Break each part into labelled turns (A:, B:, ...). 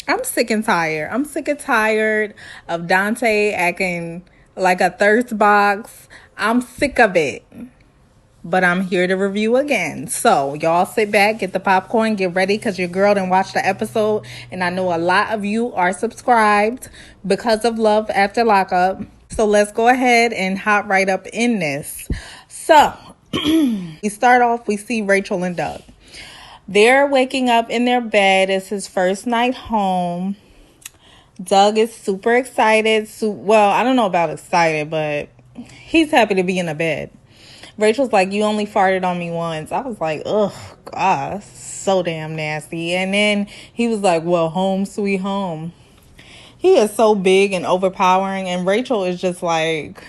A: I'm sick and tired. I'm sick and tired of Dante acting like a thirst box. I'm sick of it. But I'm here to review again. So, y'all sit back, get the popcorn, get ready, because your girl done watched the episode. And I know a lot of you are subscribed because of Love After Lockup. So, let's go ahead and hop right up in this. So, we start off, we see Rachel and Doug. They're waking up in their bed. It's his first night home. Doug is super excited. Well, I don't know about excited, but he's happy to be in the bed. Rachel's like, you only farted on me once. I was like, ugh, God, so damn nasty. And then he was like, well, home sweet home. He is so big and overpowering. And Rachel is just like,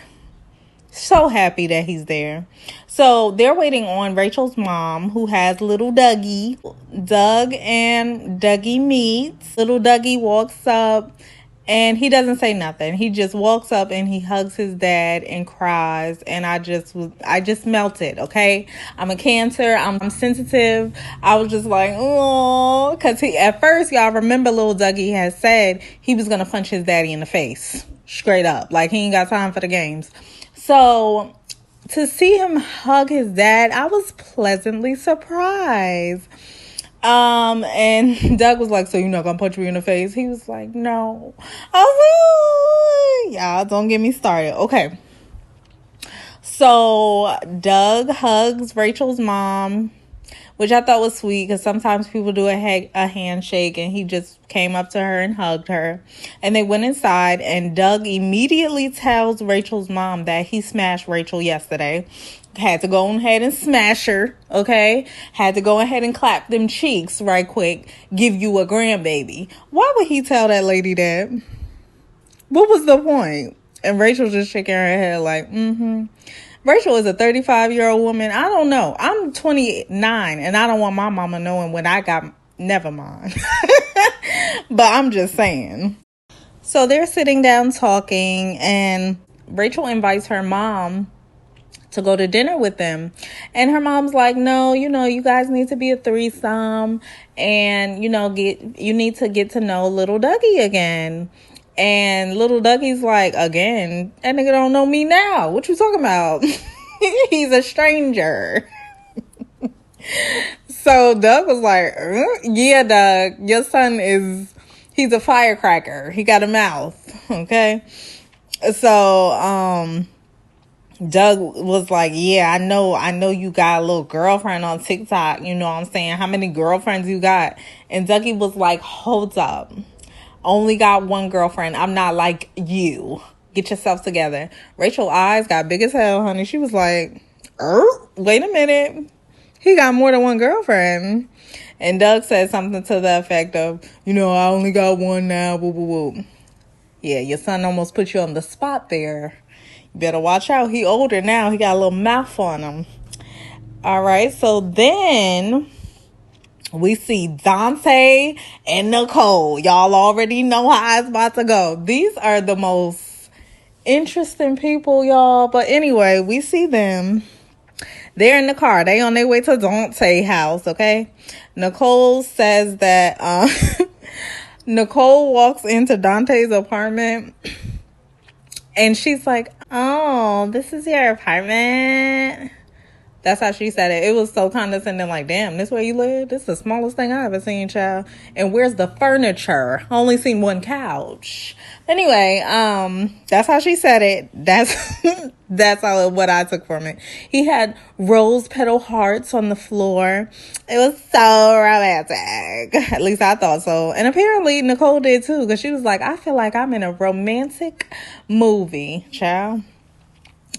A: so happy that he's there. So they're waiting on Rachel's mom, who has little Dougie. Doug and Dougie meet. Little Dougie walks up and he doesn't say nothing. He just walks up and he hugs his dad and cries. And I just melted, okay? I'm a Cancer. I'm sensitive. I was just like, oh, because at first, y'all remember little Dougie had said he was going to punch his daddy in the face. Straight up. Like, he ain't got time for the games. So, to see him hug his dad, I was pleasantly surprised. And Doug was like, so you're not gonna punch me in the face? He was like, no. I was like, y'all, don't get me started. Okay. So, Doug hugs Rachel's mom, which I thought was sweet, because sometimes people do a handshake, and he just came up to her and hugged her. And they went inside, and Doug immediately tells Rachel's mom that he smashed Rachel yesterday. Had to go ahead and smash her, okay? Had to go ahead and clap them cheeks right quick. Give you a grandbaby. Why would he tell that lady that? What was the point? And Rachel just shaking her head like, Rachel is a 35-year-old woman. I don't know. I'm 29, and I don't want my mama knowing when I got... Never mind. But I'm just saying. So they're sitting down talking, and Rachel invites her mom to go to dinner with them. And her mom's like, no, you guys need to be a threesome, and, you need to get to know little Dougie again. And little Dougie's like, again, that nigga don't know me now. What you talking about? He's a stranger. So Doug was like, yeah, Doug, your son he's a firecracker. He got a mouth. Okay. So, Doug was like, yeah, I know you got a little girlfriend on TikTok. You know what I'm saying? How many girlfriends you got? And Dougie was like, hold up. Only got one girlfriend. I'm not like you. Get yourself together. Rachel's eyes got big as hell, honey. She was like, wait a minute. He got more than one girlfriend. And Doug said something to the effect of, I only got one now. Woo, woo, woo. Yeah, your son almost put you on the spot there. You better watch out. He older now. He got a little mouth on him. All right. So then we see Dante and Nicole. Y'all already know how it's about to go. These are the most interesting people, y'all. But anyway, we see them. They're in the car. They on their way to Dante's house, okay? Nicole says that Nicole walks into Dante's apartment, and she's like, oh, this is your apartment? That's how she said it. It was so condescending, like, damn, this where you live? This is the smallest thing I ever seen, child. And where's the furniture? I only seen one couch. Anyway, that's how she said it. That's what I took from it. He had rose petal hearts on the floor. It was so romantic. At least I thought so. And apparently Nicole did too, because she was like, I feel like I'm in a romantic movie, child.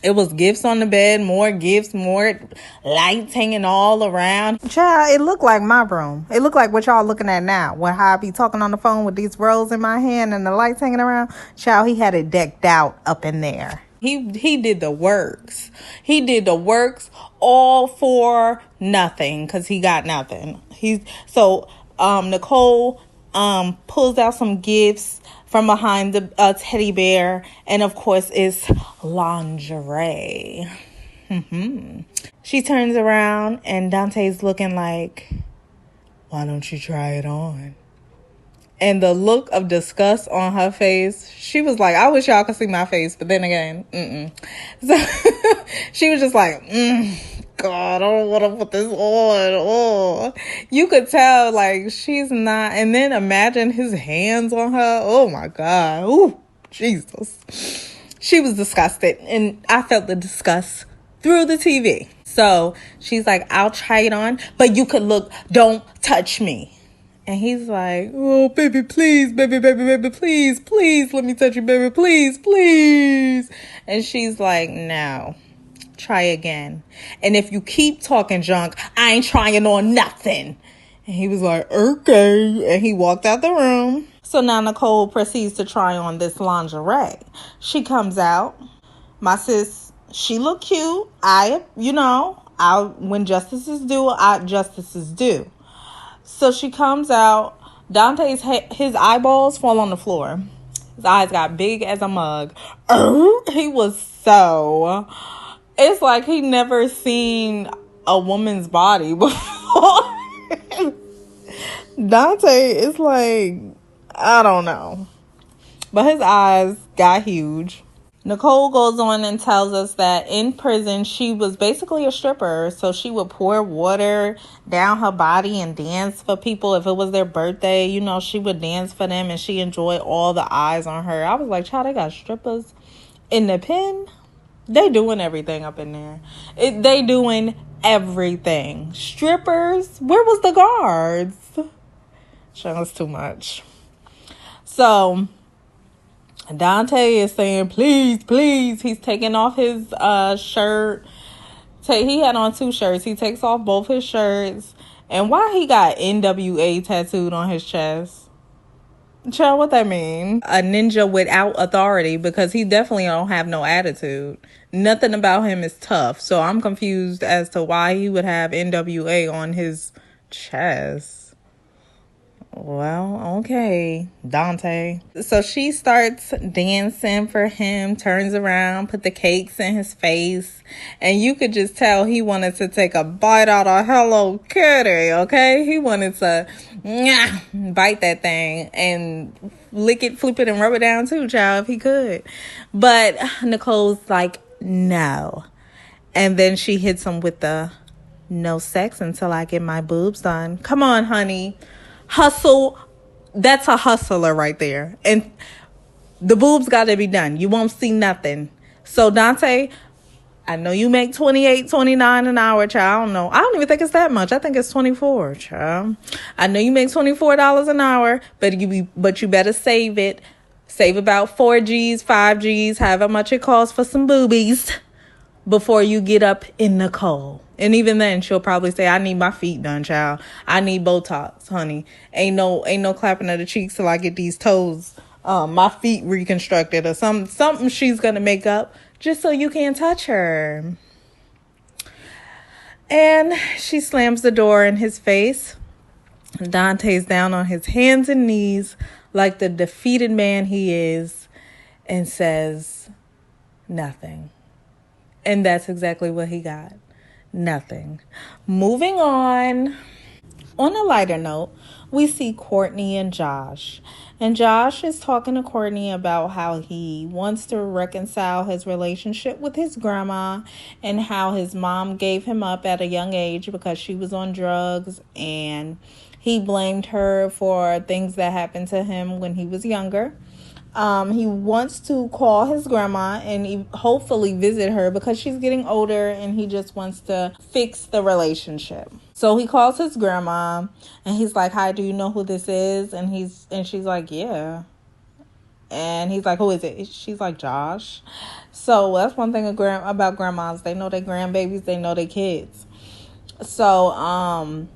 A: It was gifts on the bed, more gifts, more lights hanging all around. Child, it looked like my room. It looked like what y'all looking at now. When I be talking on the phone with these roses in my hand and the lights hanging around. Child, he had it decked out up in there. He did the works. He did the works all for nothing, because he got nothing. Nicole pulls out some gifts from behind the teddy bear, and of course it's lingerie. She turns around and Dante's looking like, why don't you try it on? And the look of disgust on her face, she was like, I wish y'all could see my face, but then again, So she was just like, God, I don't want to put this on. Oh, you could tell, like, she's not. And then imagine his hands on her. Oh my God. Ooh, Jesus. She was disgusted, and I felt the disgust through the TV. So she's like, I'll try it on, but you could look, don't touch me. And he's like, oh, baby, please, baby, please, please, let me touch you, baby, please, please. And she's like, no, try again. And if you keep talking junk, I ain't trying on nothing. And he was like, okay. And he walked out the room. So now Nicole proceeds to try on this lingerie. She comes out. My sis, she look cute. When justice is due, justice is due. So she comes out. Dante's his eyeballs fall on the floor. His eyes got big as a mug. He was so... It's like he never seen a woman's body before. Dante is like, I don't know. But his eyes got huge. Nicole goes on and tells us that in prison, she was basically a stripper. So she would pour water down her body and dance for people. If it was their birthday, she would dance for them, and she enjoyed all the eyes on her. I was like, child, they got strippers in the pen. They doing everything up in there. They doing everything. Strippers, where was the guards? That's too much. So Dante is saying, please, please. He's taking off his shirt. He had on 2 shirts. He takes off both his shirts. And why he got NWA tattooed on his chest? Child, what that mean? A ninja without authority, because he definitely don't have no attitude. Nothing about him is tough. So I'm confused as to why he would have NWA on his chest. Well, okay, Dante. So she starts dancing for him, turns around, put the cakes in his face, and you could just tell he wanted to take a bite out of Hello Kitty, okay? He wanted to bite that thing and lick it, flip it, and rub it down too, child, if he could. But Nicole's like, no. And then she hits him with the no sex until I get my boobs done. Come on, honey. Hustle. That's a hustler right there. And the boobs got to be done. You won't see nothing. So Dante, I know you make $28, $29 an hour, child. I don't know. I don't even think it's that much. I think it's $24, child. I know you make $24 an hour, but you better save it. Save about 4 G's, 5 G's, however much it costs for some boobies before you get up in Nicole. And even then, she'll probably say, I need my feet done, child. I need Botox, honey. Ain't no clapping of the cheeks till I get these toes, my feet reconstructed, or something she's going to make up just so you can't touch her. And she slams the door in his face. Dante's down on his hands and knees like the defeated man he is, and says nothing. And that's exactly what he got. Nothing. Moving on. On a lighter note, we see Courtney and Josh. And Josh is talking to Courtney about how he wants to reconcile his relationship with his grandma, and how his mom gave him up at a young age because she was on drugs, and he blamed her for things that happened to him when he was younger. He wants to call his grandma and hopefully visit her because she's getting older, and he just wants to fix the relationship. So he calls his grandma and he's like, hi, do you know who this is? And she's like, yeah. And he's like, who is it? She's like, Josh. So that's one thing about grandmas. They know their grandbabies. They know their kids. So,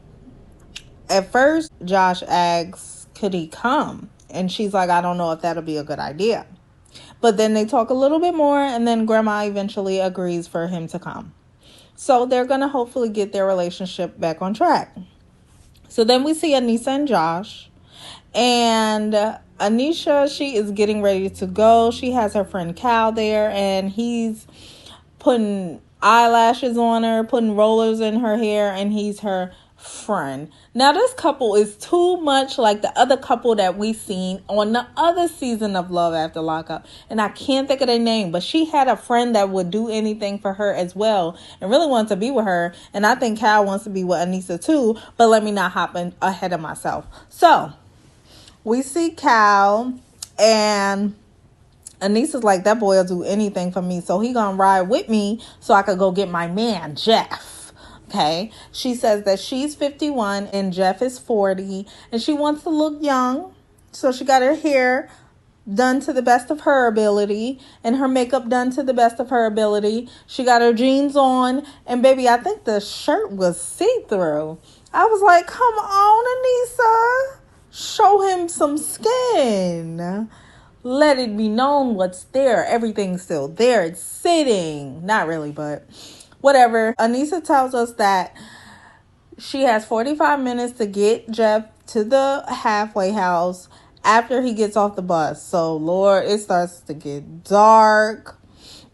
A: at first Josh asks, could he come? And she's like, I don't know if that'll be a good idea. But then they talk a little bit more, and then grandma eventually agrees for him to come. So they're going to hopefully get their relationship back on track. So then we see Anissa and Josh. And Anisha, she is getting ready to go. She has her friend Cal there, and he's putting eyelashes on her, putting rollers in her hair, and he's her friend. Now this couple is too much like the other couple that we seen on the other season of Love After Lockup, and I can't think of their name, but she had a friend that would do anything for her as well and really wanted to be with her, and I think Cal wants to be with Anissa too, but let me not hop in ahead of myself. So we see Cal, and Anissa's like, that boy will do anything for me, so he gonna ride with me so I could go get my man, Jeff. Okay? She says that she's 51 and Jeff is 40, and she wants to look young, so she got her hair done to the best of her ability and her makeup done to the best of her ability. She got her jeans on, and baby, I think the shirt was see-through. I was like, come on, Anissa. Show him some skin. Let it be known what's there. Everything's still there. It's sitting. Not really, but whatever. Anissa tells us that she has 45 minutes to get Jeff to the halfway house after he gets off the bus. So, Lord, it starts to get dark.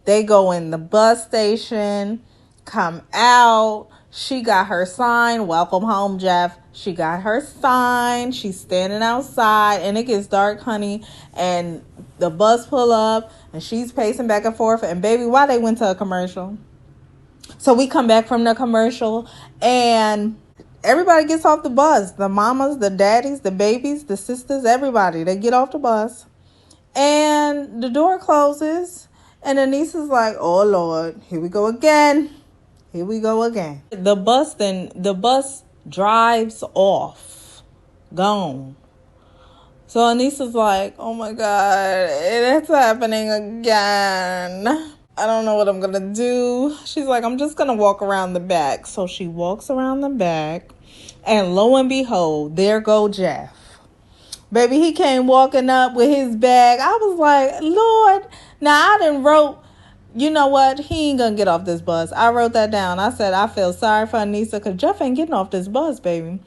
A: They go in the bus station, come out. She got her sign, welcome home, Jeff. She got her sign. She's standing outside, and it gets dark, honey. And the bus pull up, and she's pacing back and forth. And baby, why they went to a commercial? So we come back from the commercial, and everybody gets off the bus. The mamas, the daddies, the babies, the sisters, everybody. They get off the bus, and the door closes, and Anissa's like, oh, Lord, here we go again. Here we go again. The bus drives off. Gone. So Anissa's like, oh my God, it's happening again. I don't know what I'm going to do. She's like, I'm just going to walk around the back. So she walks around the back, and lo and behold, there go Jeff. Baby, he came walking up with his bag. I was like, Lord. Now I done wrote, you know what? He ain't gonna get off this bus. I wrote that down. I said, I feel sorry for Anissa because Jeff ain't getting off this bus, baby.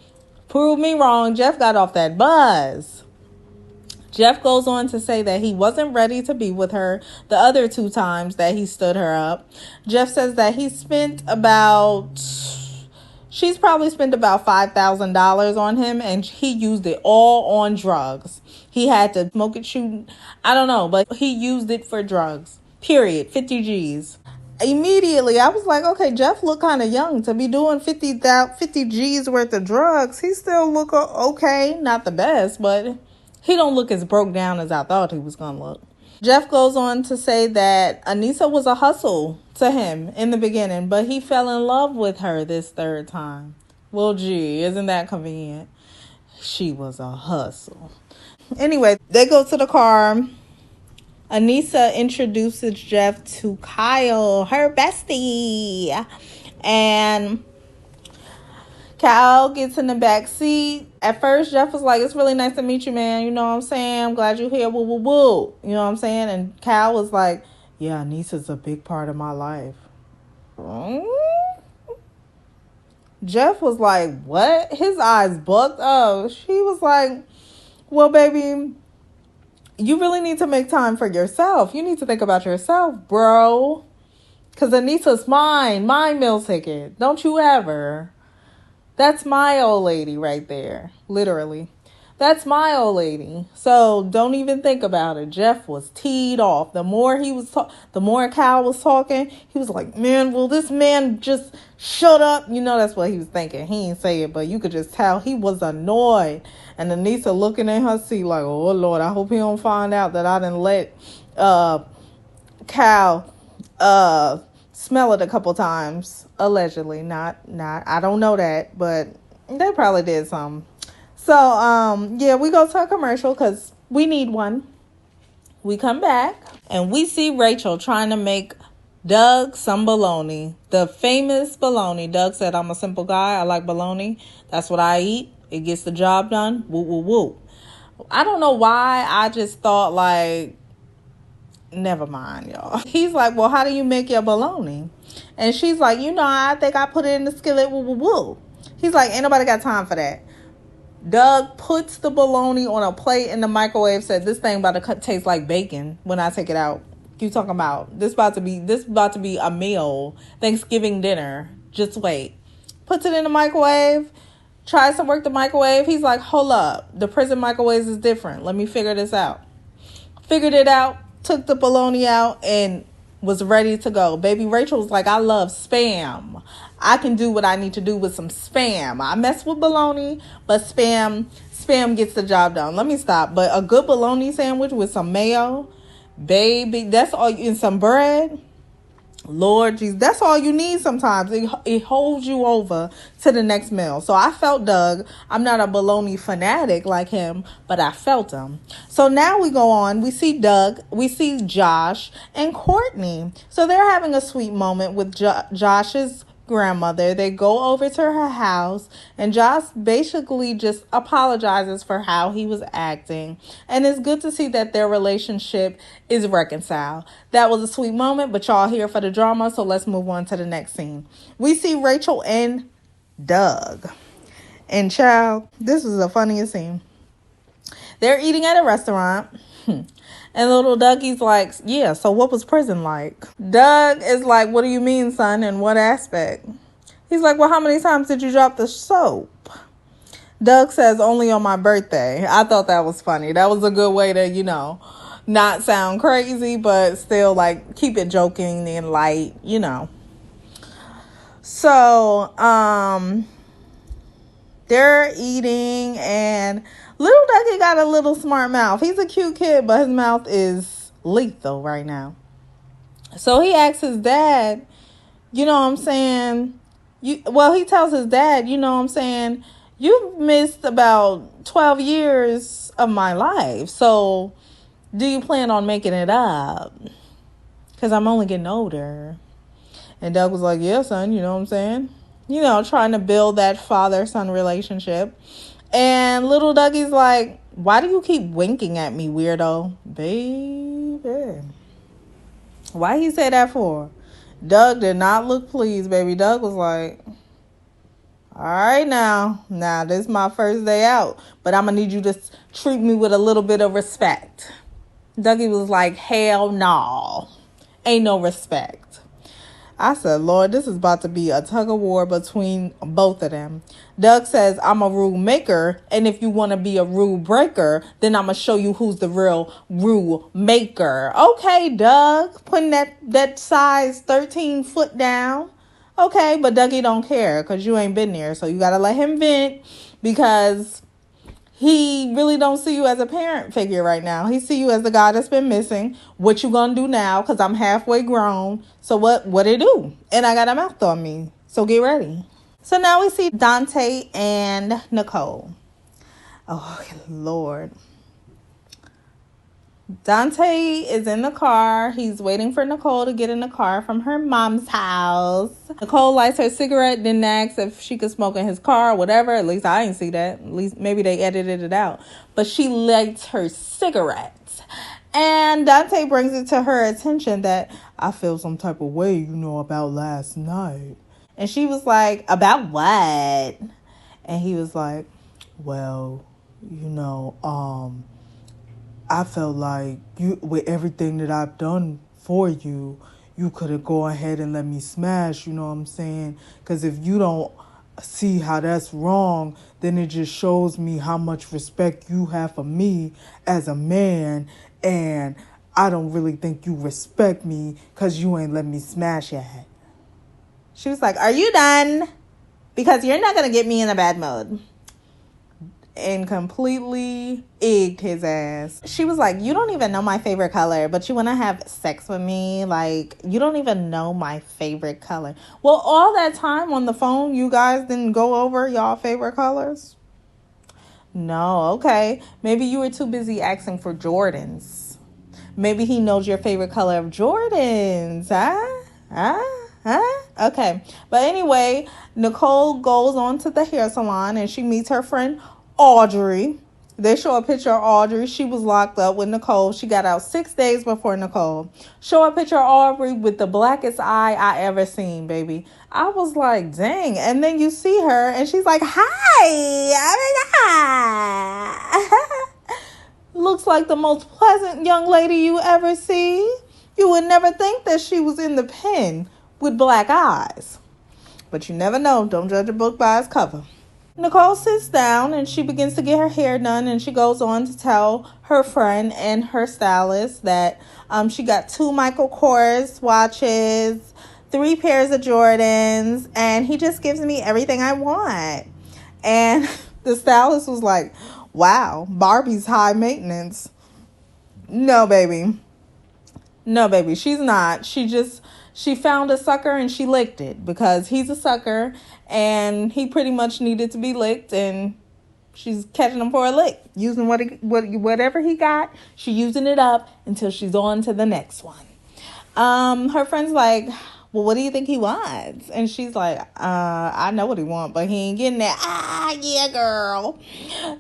A: Prove me wrong. Jeff got off that bus. Jeff goes on to say that he wasn't ready to be with her the other 2 times that he stood her up. Jeff says that she's probably spent about $5,000 on him, and he used it all on drugs. He had to smoke it, shoot, I don't know, but he used it for drugs. Period. 50 G's. Immediately, I was like, okay, Jeff look kind of young to be doing 50 G's worth of drugs. He still look okay. Not the best, but he don't look as broke down as I thought he was going to look. Jeff goes on to say that Anissa was a hustle to him in the beginning, but he fell in love with her this 3rd time. Well, gee, isn't that convenient? She was a hustle. Anyway, they go to the car. Anissa introduces Jeff to Kyle, her bestie. And Kyle gets in the back seat. At first, Jeff was like, it's really nice to meet you, man. You know what I'm saying? I'm glad you're here. Woo, woo, woo. You know what I'm saying? And Kyle was like, yeah, Anissa's a big part of my life. Jeff was like, what? His eyes bugged up. She was like, well, baby, you really need to make time for yourself. You need to think about yourself, bro. Because Anissa's mine. My meal ticket. Don't you ever. That's my old lady right there. Literally. That's my old lady. So don't even think about it. Jeff was teed off. The more the more Kyle was talking, he was like, man, will this man just shut up? You know, that's what he was thinking. He didn't say it, but you could just tell he was annoyed. And Anissa looking in her seat like, oh, Lord, I hope he don't find out that I didn't let Kyle smell it a couple times. Allegedly. Not. I don't know that, but they probably did something. So, yeah, we go to a commercial because we need one. We come back and we see Rachel trying to make Doug some bologna. The famous bologna. Doug said, I'm a simple guy. I like bologna. That's what I eat. It gets the job done. Woo, woo, woo. I don't know why. I just thought like, never mind, y'all. He's like, well, how do you make your bologna? And she's like, I think I put it in the skillet. Woo, woo, woo. He's like, ain't nobody got time for that. Doug puts the bologna on a plate in the microwave, said this thing about to taste like bacon when I take it out. You talking about this about to be a meal, Thanksgiving dinner. Just wait. Puts it in the microwave. Tries to work the microwave. He's like, hold up. The prison microwaves is different. Let me figure this out. Figured it out. Took the bologna out and was ready to go. Baby Rachel was like, I love Spam. I can do what I need to do with some Spam. I mess with bologna, but Spam gets the job done. Let me stop. But a good bologna sandwich with some mayo, baby, that's all, in some bread. Lord Jesus, that's all you need sometimes. It holds you over to the next meal. So I felt Doug. I'm not a bologna fanatic like him, but I felt him. So now we go on. We see Doug, we see Josh and Courtney. So they're having a sweet moment with Josh's grandmother. They go over to her house and Josh basically just apologizes for how he was acting, and it's good to see that their relationship is reconciled. That was a sweet moment, but y'all here for the drama, so let's move on to the next scene. We see Rachel and Doug, and child, this is the funniest scene. They're eating at a restaurant. And little Dougie's like, yeah, so what was prison like? Doug is like, what do you mean, son? In what aspect? He's like, well, how many times did you drop the soap? Doug says, only on my birthday. I thought that was funny. That was a good way to, not sound crazy, but still, like, keep it joking and light, So, they're eating, and little Dougie got a little smart mouth. He's a cute kid, but his mouth is lethal right now. So he asks his dad, you know what I'm saying? He tells his dad, you know what I'm saying? You've missed about 12 years of my life. So do you plan on making it up? Because I'm only getting older. And Doug was like, yeah, son, you know what I'm saying? Trying to build that father-son relationship. And little Dougie's like, why do you keep winking at me, weirdo? Baby. Why he say that for? Doug did not look pleased, baby. Doug was like, all right now. Now, this is my first day out. But I'm going to need you to treat me with a little bit of respect. Dougie was like, hell no. Ain't no respect. I said, Lord, this is about to be a tug of war between both of them. Doug says, I'm a rule maker, and if you want to be a rule breaker, then I'm going to show you who's the real rule maker. Okay, Doug, putting that size 13 foot down. Okay, but Dougie don't care because you ain't been there, so you got to let him vent because he really don't see you as a parent figure right now. He see you as the guy that's been missing. What you gonna do now? Because I'm halfway grown. So what it do? And I got a mouth on me. So get ready. So now we see Dante and Nicole. Oh, Lord. Dante is in the car. He's waiting for Nicole to get in the car from her mom's house. Nicole lights her cigarette, then asks if she could smoke in his car or whatever. At least I didn't see that. At least maybe they edited it out. But she lights her cigarette. And Dante brings it to her attention that I feel some type of way, about last night. And she was like, about what? And he was like, well, I felt like with everything that I've done for you, you could have gone ahead and let me smash, you know what I'm saying? Because if you don't see how that's wrong, then it just shows me how much respect you have for me as a man. And I don't really think you respect me because you ain't let me smash yet. She was like, are you done? Because you're not going to get me in a bad mood. And completely egged his ass. She was like, you don't even know my favorite color, but you want to have sex with me? Like, you don't even know my favorite color. Well, all that time on the phone, you guys didn't go over y'all favorite colors? No, okay. Maybe you were too busy asking for Jordans. Maybe he knows your favorite color of Jordans, Okay. But anyway, Nicole goes on to the hair salon and she meets her friend Audrey. They show a picture of Audrey. She was locked up with Nicole. She got out 6 days before Nicole. Show a picture of Audrey with the blackest eye I ever seen, baby. I was like, dang. And then you see her and she's like, hi. Looks like the most pleasant young lady you ever see. You would never think that she was in the pen with black eyes. But you never know. Don't judge a book by its cover. Nicole sits down and she begins to get her hair done, and she goes on to tell her friend and her stylist that she got 2 Michael Kors watches, 3 pairs of Jordans, and he just gives me everything I want. And the stylist was like, wow, Barbie's high maintenance. No, baby. No, baby, she's not. She found a sucker and she licked it because he's a sucker and he pretty much needed to be licked, and she's catching him for a lick. Using whatever he got, she using it up until she's on to the next one. Her friend's like, well, what do you think he wants? And she's like, I know what he wants, but he ain't getting that. Ah, yeah, girl.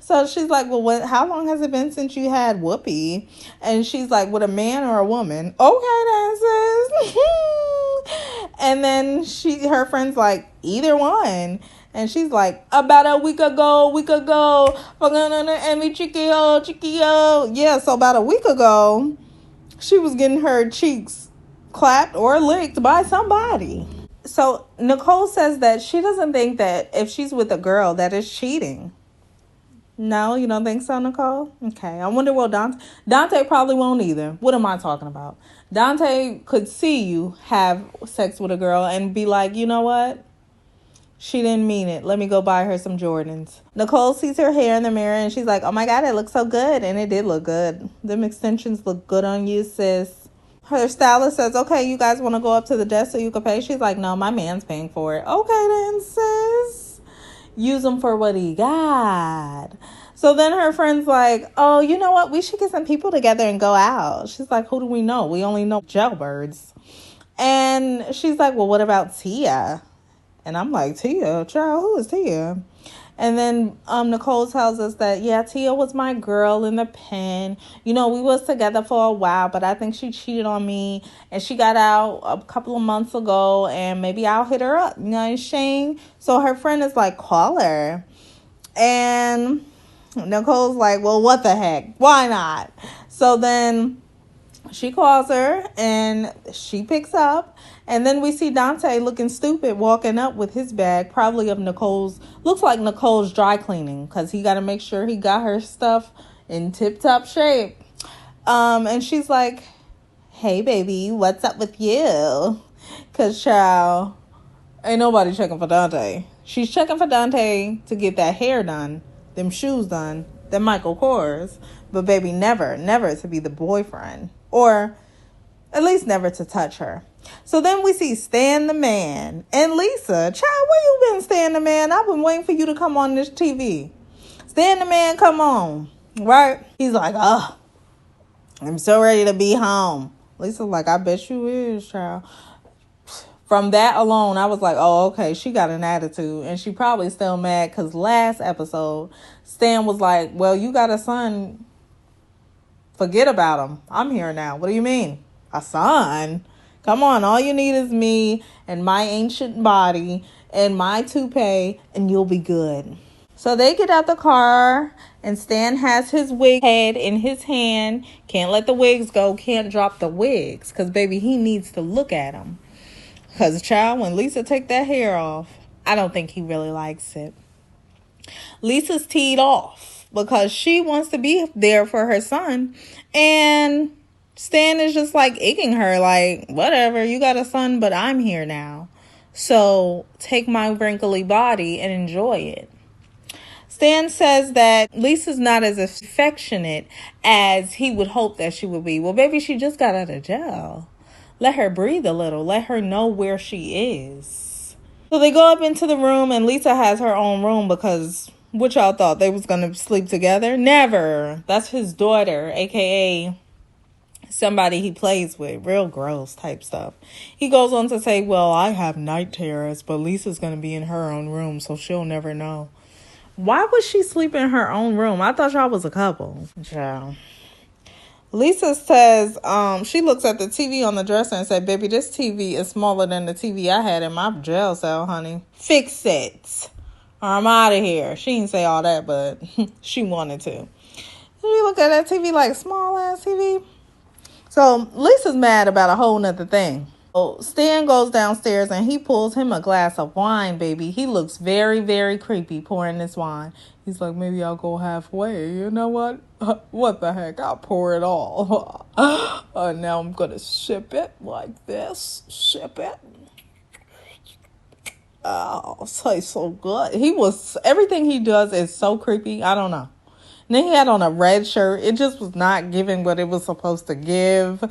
A: So she's like, well, how long has it been since you had Whoopi? And she's like, with a man or a woman? Okay, then, sis. And then her friend's like, either one. And she's like, about a week ago. Chiquillo. Yeah, so about a week ago, she was getting her cheeks clapped or licked by somebody. So Nicole says that she doesn't think that if she's with a girl that is cheating. No, you don't think so, Nicole? Okay. I wonder what Dante probably won't either. What am I talking about? Dante could see you have sex with a girl and be like, you know what? She didn't mean it. Let me go buy her some Jordans. Nicole sees her hair in the mirror and she's like, oh my God, it looks so good. And it did look good. Them extensions look good on you, sis. Her stylist says, okay, you guys want to go up to the desk so you can pay? She's like, no, my man's paying for it. Okay then, sis. Use him for what he got. So then her friend's like, oh, you know what? We should get some people together and go out. She's like, who do we know? We only know jailbirds. And she's like, well, what about Tia? And I'm like, Tia? Child, who is Tia? And then Nicole tells us that, yeah, Tia was my girl in the pen. You know, we was together for a while, but I think she cheated on me. And she got out a couple of months ago, and maybe I'll hit her up. You know what I'm saying? So her friend is like, call her. And Nicole's like, well, what the heck? Why not? So then she calls her, and she picks up. And then we see Dante looking stupid walking up with his bag, probably of Nicole's, looks like Nicole's dry cleaning, because he got to make sure he got her stuff in tip-top shape. And she's like, hey, baby, what's up with you? Because, child, ain't nobody checking for Dante. She's checking for Dante to get that hair done, them shoes done, them Michael Kors. But, baby, never to be the boyfriend. Or at least never to touch her. So then we see Stan the Man and Lisa. Child, where you been, Stan the Man? I've been waiting for you to come on this TV. Stan the Man, come on. Right? He's like, oh, I'm so ready to be home. Lisa's like, I bet you is, child. From that alone, I was like, oh, okay, she got an attitude. And she probably still mad because last episode, Stan was like, well, you got a son. Forget about him. I'm here now. What do you mean? A son? Come on, all you need is me and my ancient body and my toupee, and you'll be good. So they get out the car, and Stan has his wig head in his hand. Can't let the wigs go. Can't drop the wigs, because, baby, he needs to look at them. Because, child, when Lisa take that hair off, I don't think he really likes it. Lisa's teed off because she wants to be there for her son, and Stan is just like egging her, like, whatever, you got a son, but I'm here now. So take my wrinkly body and enjoy it. Stan says that Lisa's not as affectionate as he would hope that she would be. Well, baby, she just got out of jail. Let her breathe a little. Let her know where she is. So they go up into the room, and Lisa has her own room because what y'all thought? They was going to sleep together? Never. That's his daughter, a.k.a. somebody he plays with. Real gross type stuff. He goes on to say, well, I have night terrors, but Lisa's going to be in her own room, so she'll never know. Why would she sleep in her own room? I thought y'all was a couple. Child. Lisa says she looks at the TV on the dresser and said, baby, this TV is smaller than the TV I had in my jail cell, honey. Fix it, or I'm out of here. She didn't say all that, but she wanted to. You look at that TV like small ass TV. So Lisa's mad about a whole nother thing. So Stan goes downstairs and he pulls him a glass of wine, baby. He looks very, very creepy pouring this wine. He's like, maybe I'll go halfway. You know what? What the heck? I'll pour it all. Now I'm going to sip it like this. Sip it. Oh, so good. Everything he does is so creepy. I don't know. And then he had on a red shirt. It just was not giving what it was supposed to give.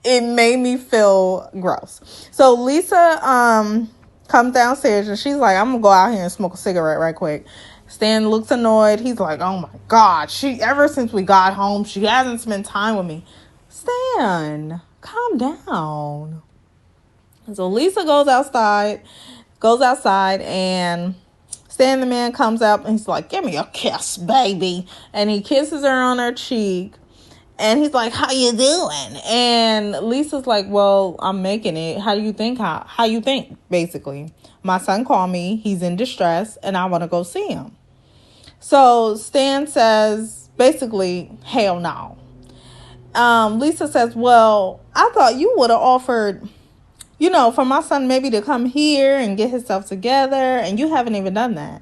A: It made me feel gross. So Lisa comes downstairs and she's like, I'm going to go out here and smoke a cigarette right quick. Stan looks annoyed. He's like, oh my God. Ever since we got home, she hasn't spent time with me. Stan, calm down. So Lisa goes outside and Stan the man comes up and he's like, give me a kiss, baby. And he kisses her on her cheek. And he's like, how you doing? And Lisa's like, well, I'm making it. How do you think? How you think, basically? My son called me. He's in distress and I want to go see him. So Stan says, basically, hell no. Lisa says, well, I thought you would have offered, for my son maybe to come here and get himself together, and you haven't even done that.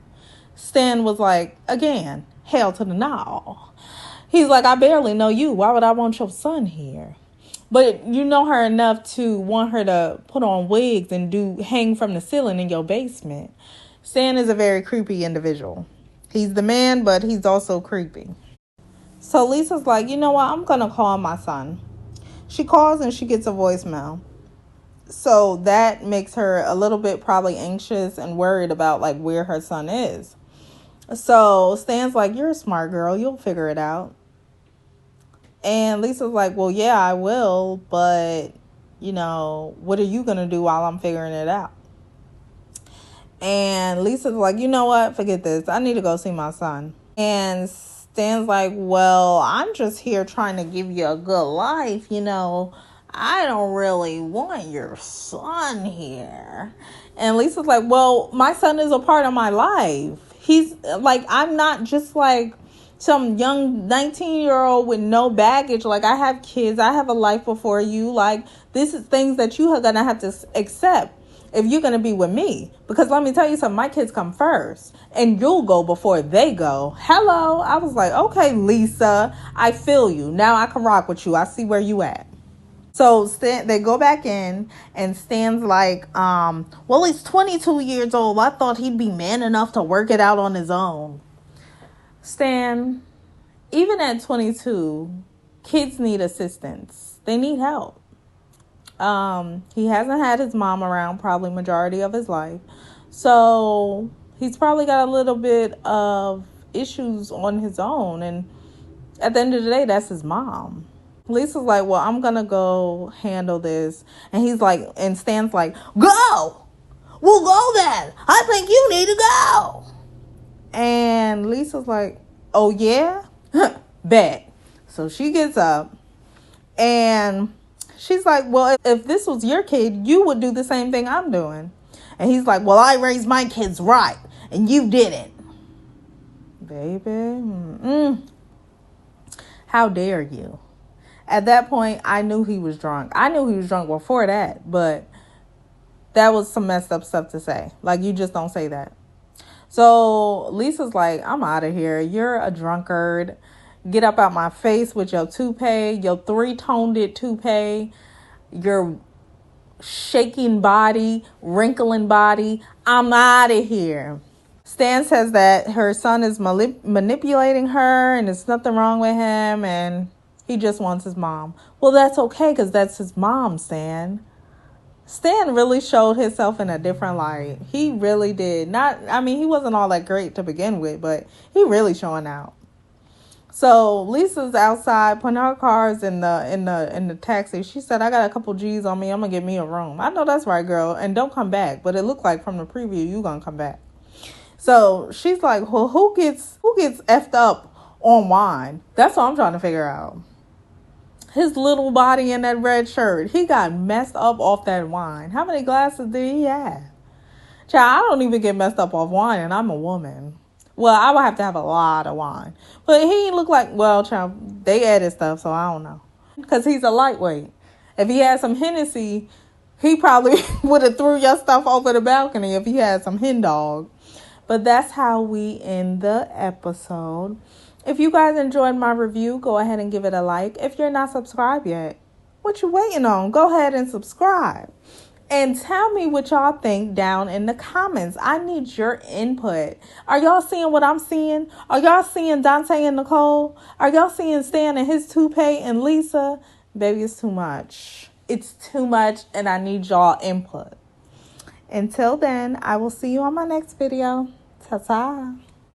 A: Stan was like, again, hell to the no. He's like, I barely know you. Why would I want your son here? But you know her enough to want her to put on wigs and hang from the ceiling in your basement. Stan is a very creepy individual. He's the man, but he's also creepy. So Lisa's like, you know what? I'm going to call my son. She calls and she gets a voicemail. So that makes her a little bit probably anxious and worried about like where her son is. So Stan's like, you're a smart girl. You'll figure it out. And Lisa's like, well, yeah, I will. But, what are you going to do while I'm figuring it out? And Lisa's like, you know what? Forget this. I need to go see my son. And Stan's like, well, I'm just here trying to give you a good life. I don't really want your son here. And Lisa's like, well, my son is a part of my life. He's like, I'm not just like some young 19-year-old with no baggage. Like, I have kids. I have a life before you. Like, this is things that you are going to have to accept if you're going to be with me. Because let me tell you something, my kids come first. And you'll go before they go. Hello. I was like, okay, Lisa, I feel you. Now I can rock with you. I see where you at. So they go back in, and Stan's like, well, he's 22 years old. I thought he'd be man enough to work it out on his own. Stan, even at 22, kids need assistance. They need help. He hasn't had his mom around probably majority of his life. So he's probably got a little bit of issues on his own. And at the end of the day, that's his mom. Lisa's like, well, I'm going to go handle this. And he's like, and Stan's like, go! We'll go then. I think you need to go. And Lisa's like, oh, yeah? Bet. So she gets up and she's like, well, if this was your kid, you would do the same thing I'm doing. And he's like, well, I raised my kids right and you didn't. Baby, how dare you? At that point, I knew he was drunk. I knew he was drunk before that, but that was some messed up stuff to say. Like, you just don't say that. So Lisa's like, I'm out of here. You're a drunkard. Get up out my face with your toupee, your 3-toned toupee, your shaking body, wrinkling body. I'm out of here. Stan says that her son is manipulating her and there's nothing wrong with him and he just wants his mom. Well, that's okay because that's his mom, Stan. Stan really showed himself in a different light. He really did. He wasn't all that great to begin with, but he really showing out. So Lisa's outside putting her cars in the taxi. She said, I got a couple G's on me. I'm going to get me a room. I know that's right, girl. And don't come back. But it looked like from the preview, you going to come back. So she's like, well, who gets effed up on wine? That's what I'm trying to figure out. His little body in that red shirt. He got messed up off that wine. How many glasses did he have? Child, I don't even get messed up off wine, and I'm a woman. Well, I would have to have a lot of wine. But he looked like, well, they added stuff, so I don't know. Because he's a lightweight. If he had some Hennessy, He probably would have threw your stuff over the balcony if he had some hen dog. But that's how we end the episode. If you guys enjoyed my review, go ahead and give it a like. If you're not subscribed yet, what you waiting on? Go ahead and subscribe. And tell me what y'all think down in the comments. I need your input. Are y'all seeing what I'm seeing? Are y'all seeing Dante and Nicole? Are y'all seeing Stan and his toupee and Lisa? Baby, it's too much. It's too much, and I need y'all input. Until then, I will see you on my next video. Ta-ta.